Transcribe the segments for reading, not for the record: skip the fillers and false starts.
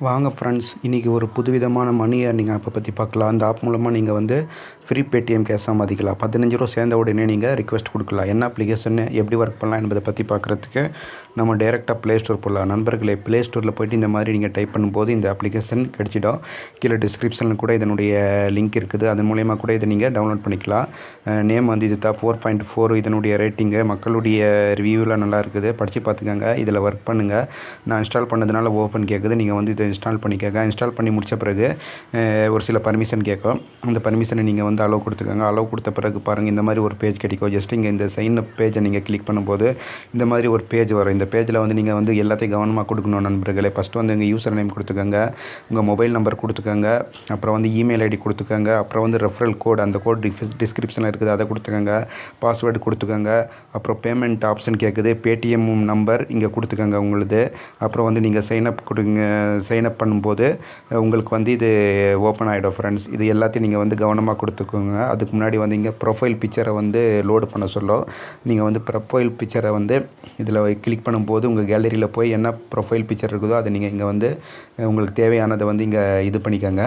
வாங்க ஃப்ரெண்ட்ஸ், இன்றைக்கி ஒரு புதுவிதமான மணி ஏர்னிங் ஆப்பை பற்றி பார்க்கலாம். அந்த ஆப் மூலமாக நீங்கள் வந்து ஃப்ரீ பேடிஎம் கேஷ் சம்பாதிக்கலாம். 15 ரூபா சேர்ந்த உடனே நீங்கள் ரிக்வெஸ்ட் கொடுக்கலாம். என்ன அப்ளிகேஷன், எப்படி ஒர்க் பண்ணலாம் என்பதை பற்றி பார்க்குறதுக்கு நம்ம டேரெக்டாக ப்ளே ஸ்டோர் போடலாம். நண்பர்களே, ப்ளே ஸ்டோரில் போய்ட்டு இந்த மாதிரி நீங்கள் டைப் பண்ணும்போது இந்த அப்ளிகேஷன் கிடச்சிடும். கீழே டிஸ்கிரிப்ஷனில் கூட இதனுடைய லிங்க் இருக்குது. அதன் மூலயமா கூட இதை நீங்கள் டவுன்லோட் பண்ணிக்கலாம். நேம் வந்து இது தான் 4.4. இதனுடைய ரேட்டிங்கு மக்களுடைய ரிவ்யூவில் நல்லா இருக்குது. படித்து பார்த்துக்கோங்க. இதில் ஒர்க் பண்ணுங்கள். நான் இன்ஸ்டால் பண்ணதுனால ஓப்பன் கேட்குது. நீங்கள் வந்து இதை இன்ஸ்டால் பண்ணிக்கோங்க. இன்ஸ்டால் பண்ணி முடித்த பிறகு ஒரு சில பர்மிஷன் கேட்கும். அந்த பர்மிஷனை நீங்கள் வந்து அலோவ் கொடுத்துக்கோங்க. அலோவ் கொடுத்த பிறகு பாருங்கள், இந்த மாதிரி ஒரு பேஜ் கிடைக்கும். ஜஸ்ட் இங்கே இந்த சைன் அப் பேஜை நீங்கள் கிளிக் பண்ணும்போது இந்த மாதிரி ஒரு பேஜ் வரும். இந்த பேஜில் வந்து நீங்கள் வந்து எல்லாத்தையும் கவனமாக கொடுக்கணும் நண்பர்களே. ஃபஸ்ட்டு வந்து உங்கள் யூசர் நேம் கொடுத்துக்கோங்க, உங்கள் மொபைல் நம்பர் கொடுத்துக்கோங்க, அப்புறம் வந்து இமெயில் ஐடி கொடுத்துக்கோங்க, அப்புறம் வந்து ரெஃபரல் கோட், அந்த கோட் டிஸ்கிரிப்ஷனில் இருக்குது, அதை கொடுத்துக்கோங்க, பாஸ்வேர்டு கொடுத்துக்கோங்க, அப்புறம் பேமெண்ட் ஆப்ஷன் கேட்குது, பேடிஎம் நம்பர் இங்கே கொடுத்துக்கோங்க உங்களுது. அப்புறம் வந்து நீங்கள் சைன்அப் பண்ணும்போது உங்களுக்கு வந்து இது ஓப்பன் ஆகிடும் ஃப்ரெண்ட்ஸ். இது எல்லாத்தையும் நீங்கள் வந்து கவனமாக கொடுத்துக்கோங்க. அதுக்கு முன்னாடி வந்து இங்கே ப்ரொஃபைல் பிக்சரை வந்து லோடு பண்ண சொல்லும். நீங்கள் வந்து ப்ரொஃபைல் பிக்சரை வந்து இதில் கிளிக் பண்ணும்போது உங்கள் கேலரியில் போய் என்ன ப்ரொஃபைல் பிக்சர் இருக்குதோ அதை நீங்கள் இங்கே வந்து உங்களுக்கு தேவையானதை வந்து இங்கே இது பண்ணிக்கோங்க.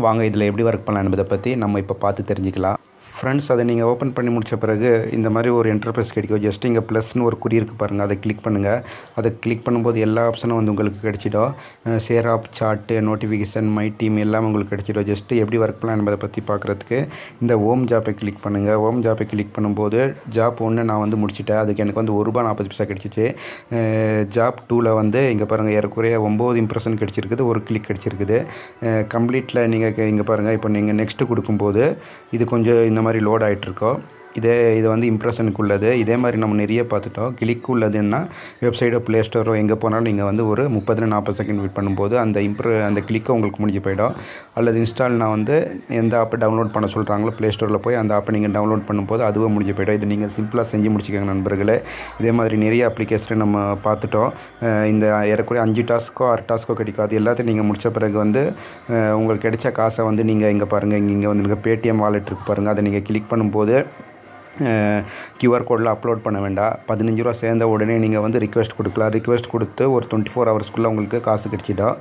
வாங்க இதில் எப்படி ஒர்க் பண்ணலாம் என்பதை பற்றி நம்ம இப்போ பார்த்து தெரிஞ்சுக்கலாம். ஃப்ரெண்ட்ஸ், அதை நீங்கள் ஓப்பன் பண்ணி முடித்த பிறகு இந்த மாதிரி ஒரு இன்டர்ஃபேஸ் கிடைக்கும். ஜஸ்ட் இங்கே ப்ளஸ்னு ஒரு குறி இருக்குது பாருங்கள், அதை கிளிக் பண்ணுங்கள். அதை கிளிக் பண்ணும்போது எல்லா ஆப்ஷனும் வந்து உங்களுக்கு கிடைச்சிடும். Share app, chart, notification, my team எல்லாமே உங்களுக்கு கிடைச்சிடும். ஜஸ்ட்டு எப்படி ஒர்க் பண்ணலாம் என்பதை பற்றி பார்க்குறதுக்கு இந்த ஹோம் ஜாப்பை கிளிக் பண்ணுங்கள். ஹோம் ஜாப்பை கிளிக் பண்ணும்போது ஜாப் 1 நான் வந்து முடிச்சிட்டேன். அதுக்கு எனக்கு வந்து ₹1.40 கிடச்சிச்சு. ஜாப் 2ல் வந்து இங்கே பாருங்கள், ஏறக்குறைய 9 இம்ப்ரெஷன் கிடச்சிருக்குது, ஒரு கிளிக் கிடச்சிருக்குது. கம்ப்ளீட்டில் நீங்கள் இங்கே பாருங்கள், இப்போ நீங்கள் நெக்ஸ்ட்டு கொடுக்கும்போது இது கொஞ்சம் இந்த மாதிரி லோட் ஆகிட்டுருக்கோம். இது வந்து இம்ப்ரெஷனுக்கு உள்ளது. இதே மாதிரி நம்ம நிறைய பார்த்துட்டோம். கிளிக் உள்ளதுன்னா வெப்சைட்டோ ப்ளே ஸ்டோரோ எங்கே போனாலும் நீங்கள் வந்து ஒரு 30-40 செகண்ட் வெயிட் பண்ணும்போது அந்த கிளிக்கை உங்களுக்கு முடிஞ்சு போயிடும். அல்லது இன்ஸ்டால்னா வந்து எந்த ஆப்பை டவுன்லோட் பண்ண சொல்கிறாங்களோ ப்ளே ஸ்டோரில் போய் அந்த ஆப்பை நீங்கள் டவுன்லோட் பண்ணும்போது அதுவே முடிஞ்சு போயிடும். இது நீங்கள் சிம்பிளாக செஞ்சு முடிச்சுக்கோங்க நண்பர்களே. இதே மாதிரி நிறைய அப்ளிகேஷனை நம்ம பார்த்துட்டோம். இந்த ஏறக்குறைய 5 டாஸ்க்கோ 6 டாஸ்க்கோ கிடைக்கும். அது எல்லாத்தையும் நீங்கள் முடித்த பிறகு வந்து உங்களுக்கு கிடைச்ச காசை வந்து நீங்கள் இங்கே பாருங்கள், இங்கே வந்து நீங்கள் பேடிஎம் வாலெட் இருக்குது பாருங்கள், அதை நீங்கள் கிளிக் பண்ணும்போது கியூஆர் கோடில் அப்லோட் பண்ண வேண்டாம். 15 ரூபா சேர்ந்த உடனே நீங்கள் வந்து ரிக்வெஸ்ட் கொடுக்கலாம். ரிக்வெஸ்ட் கொடுத்து ஒரு 24 ஹவர்ஸ்க்குள்ளே உங்களுக்கு காசு கிடைச்சிடும்.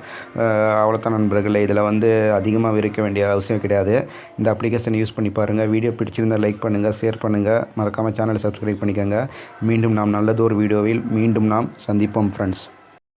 அவ்வளோதான் நண்பர்களே. இதில் வந்து அதிகமாக விரிக்க வேண்டிய அவசியம் கிடையாது. இந்த அப்ளிகேஷன் யூஸ் பண்ணி பாருங்கள். வீடியோ பிடிச்சிருந்தால் லைக் பண்ணுங்கள், ஷேர் பண்ணுங்கள், மறக்காமல் சேனலை சப்ஸ்கிரைப் பண்ணிக்கோங்க. மீண்டும் நாம் நல்லதொரு வீடியோவில் மீண்டும் நாம் சந்திப்போம் ஃப்ரெண்ட்ஸ்.